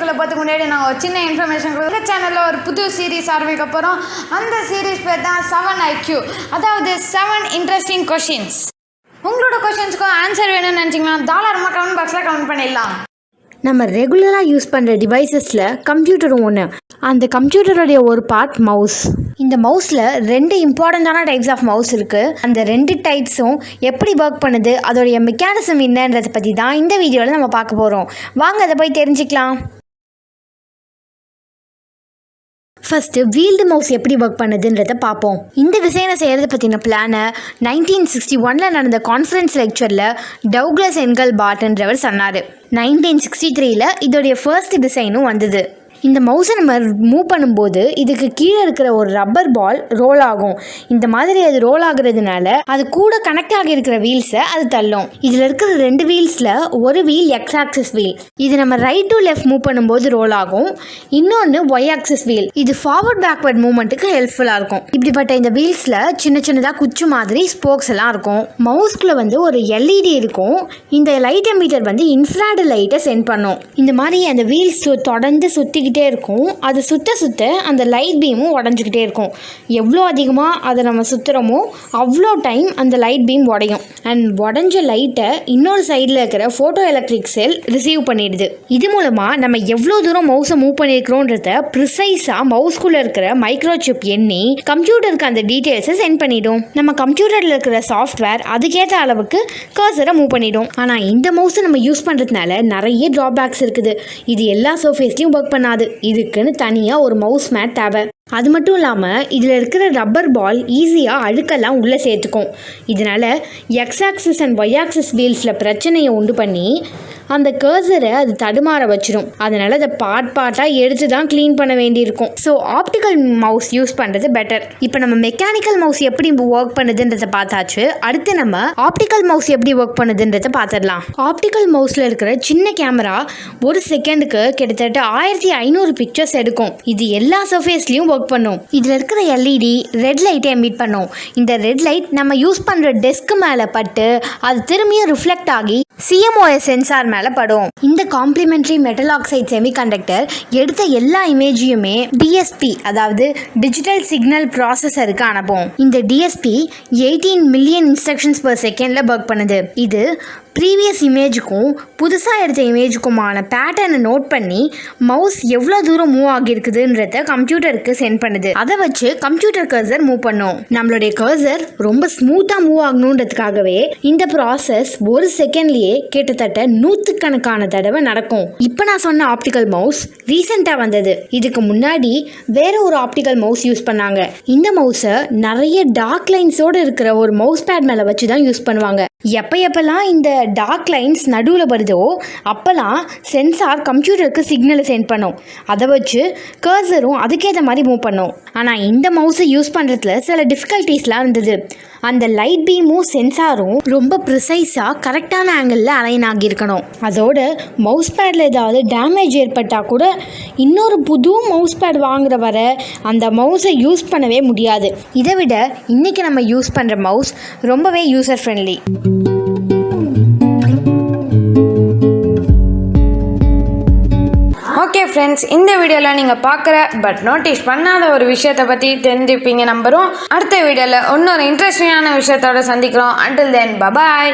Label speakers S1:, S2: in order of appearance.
S1: வீடியோக்குள்ளே பார்த்துக்கு முன்னாடி நான் ஒரு சின்ன இன்ஃபர்மேஷன் கொடுக்குற சேனலில் ஒரு புது சீரீஸ் ஆரம்பிக்க போகிறோம். அந்த சீரீஸ் பேர் தான் 7 IQ, அதாவது 7 இன்ட்ரெஸ்டிங் கொஷின்ஸ். உங்களோட கொஷின்ஸ்க்கும் ஆன்சர் வேணும்னு நினச்சிங்கன்னா தாராளமாக கமெண்ட் பாக்ஸில் கமெண்ட் பண்ணிடலாம்.
S2: நம்ம ரெகுலராக யூஸ் பண்ணுற டிவைசஸில் கம்ப்யூட்டரும் ஒன்று. அந்த கம்ப்யூட்டருடைய ஒரு பார்ட் மவுஸ். இந்த மவுஸில் 2 இம்பார்ட்டண்ட்டான டைப்ஸ் ஆஃப் மவுஸ் இருக்குது. அந்த 2 டைப்ஸும் எப்படி ஒர்க் பண்ணுது, அதோடைய மெக்கானிசம் என்னன்றதை பற்றி தான் இந்த வீடியோவில் நம்ம பார்க்க போகிறோம். வாங்க அதை போய் தெரிஞ்சுக்கலாம். ஃபஸ்ட்டு வீல்டு மவுஸ் எப்படி ஒர்க் பண்ணுதுன்றதை பார்ப்போம். இந்த டிசைனை செய்கிறத பற்றின பிளானை 1961 நடந்த கான்ஃபரன்ஸ் லெக்சரில் டவுக்லஸ் என்கல்பார்ட்ன்றவர் சொன்னார். 1963 இதோடைய ஃபர்ஸ்ட் டிசைனும் வந்தது. இந்த மவுஸை நம்ம மூவ் பண்ணும்போது இதுக்கு கீழே இருக்கிற ஒரு ரப்பர் பால் ரோல் ஆகும். இந்த மாதிரி அது ரோல் ஆகுறதுனால அது கூட கனெக்ட் ஆகி இருக்கிற வீல்ஸை அது தள்ளும். இதில் இருக்கிற 2 வீல்ஸில் ஒரு வீல் எக்ஸ் ஆக்சிஸ் வீல், இது நம்ம ரைட் டு லெஃப்ட் மூவ் பண்ணும்போது ரோல் ஆகும். இன்னொன்று ஒய் ஆக்சிஸ் வீல், இது ஃபார்வர்ட் பேக்வர்ட் மூவ்மெண்ட்டுக்கு ஹெல்ப்ஃபுல்லாக இருக்கும். இப்படிப்பட்ட இந்த வீல்ஸில் சின்ன சின்னதாக குச்சி மாதிரி ஸ்போக்ஸ் எல்லாம் இருக்கும். மவுஸ்குள்ளே ஒரு LED இருக்கும். இந்த லைட் எமீட்டர் இன்ஃப்ராட் லைட்டை சென்ட் பண்ணும். இந்த மாதிரி அந்த வீல்ஸ் தொடர்ந்து சுற்றிக்கிட்டு இருக்கும். அது சுத்த சுத்த அந்த லைட் பீமும் உடஞ்சிக்கிட்டே இருக்கும். எவ்வளோ அதிகமாக அதை நம்ம சுற்றுறோமோ அவ்வளோ டைம் அந்த லைட் பீம் உடையும். அண்ட் உடஞ்ச லைட்டை இன்னொரு சைடில் இருக்கிற ஃபோட்டோ எலக்ட்ரிக் செல் ரிசீவ் பண்ணிடுது. இது மூலமாக நம்ம எவ்வளோ தூரம் மவுஸை மூவ் பண்ணியிருக்கிறோன்றத ப்ரிசைஸாக மவுஸ்குள்ளே இருக்கிற மைக்ரோசிப் எண்ணி கம்ப்யூட்டருக்கு அந்த டீட்டெயில்ஸை சென்ட் பண்ணிடும். நம்ம கம்ப்யூட்டரில் இருக்கிற சாஃப்ட்வேர் அதுக்கேற்ற அளவுக்கு கர்சரை மூவ் பண்ணிடும். ஆனால் இந்த மவுஸை நம்ம யூஸ் பண்ணுறதுனால நிறைய ட்ராபேக்ஸ் இருக்குது. இது எல்லா சர்ஃபேஸ்லையும் ஒர்க் பண்ணாது. இதுக்குன்னு தனியாக ஒரு மவுஸ் மேட் தேவை. அது மட்டும் இல்லாமல் இதில் இருக்கிற ரப்பர் பால் ஈஸியாக அழுக்கெல்லாம் உள்ளே சேர்த்துக்கும். இதனால் x axis and y axis வீல்ஸில் பிரச்சனையை உண்டு பண்ணி அந்த கர்சரை அது தடுமாற வச்சிடும். அதனால் அதை பார்ட்டாக எடுத்து தான் க்ளீன் பண்ண வேண்டியிருக்கும். ஸோ ஆப்டிக்கல் மவுஸ் யூஸ் பண்ணுறது பெட்டர். இப்போ நம்ம மெக்கானிக்கல் மவுஸ் எப்படி ஒர்க் பண்ணுதுன்றதை பார்த்தாச்சு. அடுத்து நம்ம ஆப்டிக்கல் மவுஸ் எப்படி ஒர்க் பண்ணுதுன்றதை பார்த்துடலாம். ஆப்டிக்கல் மவுஸில் இருக்கிற சின்ன கேமரா ஒரு செகண்டுக்கு கிட்டத்தட்ட 1500 பிக்சர்ஸ் எடுக்கும். இது எல்லா சர்ஃபேஸ்லையும் ஒர்க் பண்ணும். இதில் இருக்கிற LED ரெட் லைட்டை எமிட் பண்ணும். இந்த ரெட் லைட் நம்ம யூஸ் பண்ணுற டெஸ்க் மேலே பட்டு அது திரும்பியும் ரிஃப்ளெக்ட் ஆகி CMOS சென்சார் மேலே படும். இந்த காம்ப்ளிமெண்ட்ரி மெட்டல் ஆக்சைடு செமிகண்டக்டர் எடுத்த எல்லா இமேஜையுமே DSP, அதாவது டிஜிட்டல் சிக்னல் ப்ராசஸருக்கு அனுப்பும். இந்த DSP 18 மில்லியன் இன்ஸ்ட்ரக்ஷன்ஸ் பர் செகண்டில் ஒர்க் பண்ணுது. இது ப்ரீவியஸ் இமேஜுக்கும் புதுசாக எடுத்த இமேஜுக்குமான பேட்டர்னை நோட் பண்ணி மவுஸ் எவ்வளோ தூரம் மூவ் ஆகியிருக்குதுன்றத கம்ப்யூட்டருக்கு சென்ட் பண்ணுது. அதை வச்சு கம்ப்யூட்டர் கர்சர் மூவ் பண்ணும். நம்மளுடைய கர்சர் ரொம்ப ஸ்மூத்தாக மூவ் ஆகணுன்றதுக்காகவே இந்த ப்ராசஸ் ஒரு செகண்ட்லேயே கிட்டத்தட்ட 100கணக்கான தடவை நடக்கும். இப்போ நான் சொன்ன ஆப்டிக்கல் மவுஸ் ரீசெண்டாக வந்தது. இதுக்கு முன்னாடி வேற ஒரு ஆப்டிக்கல் மவுஸ் யூஸ் பண்ணாங்க. இந்த மவுஸை நிறைய டார்க் லைன்ஸோடு இருக்கிற ஒரு மவுஸ் பேட் மேலே வச்சு தான் யூஸ் பண்ணுவாங்க. எப்பெல்லாம் இந்த டார்க் லைன்ஸ் நடுவில் வருதோ அப்போல்லாம் சென்சார் கம்ப்யூட்டருக்கு சிக்னலை சென்ட் பண்ணும். அதை வச்சு கர்சரும் அதுக்கேற்ற மாதிரி மூவ் பண்ணும். ஆனால் இந்த மவுஸை யூஸ் பண்ணுறதுல சில டிஃபிகல்ட்டிஸ்லாம் இருந்தது. அந்த லைட் பீமும் சென்சாரும் ரொம்ப ப்ரிசைஸாக கரெக்டான ஆங்கிளில் அலைன் ஆகியிருக்கணும். அதோட மவுஸ் பேடில் ஏதாவது டேமேஜ் ஏற்பட்டால் கூட இன்னொரு புது மவுஸ் பேட் வாங்குற வர அந்த மவுஸை யூஸ் பண்ணவே முடியாது. இதை விட இன்றைக்கி நம்ம யூஸ் பண்ணுற மவுஸ் ரொம்பவே யூசர் ஃப்ரெண்ட்லி.
S1: ஓகே ஃப்ரெண்ட்ஸ், இந்த வீடியோவில் நீங்கள் பார்க்குற பட் நோட்டீஸ் பண்ணாத ஒரு விஷயத்தை பற்றி தெரிஞ்சுப்பீங்க நம்புகிறோம். அடுத்த வீடியோவில் இன்னொரு இன்ட்ரெஸ்டிங்கான விஷயத்தோடு சந்திக்கிறோம். Until then bye bye.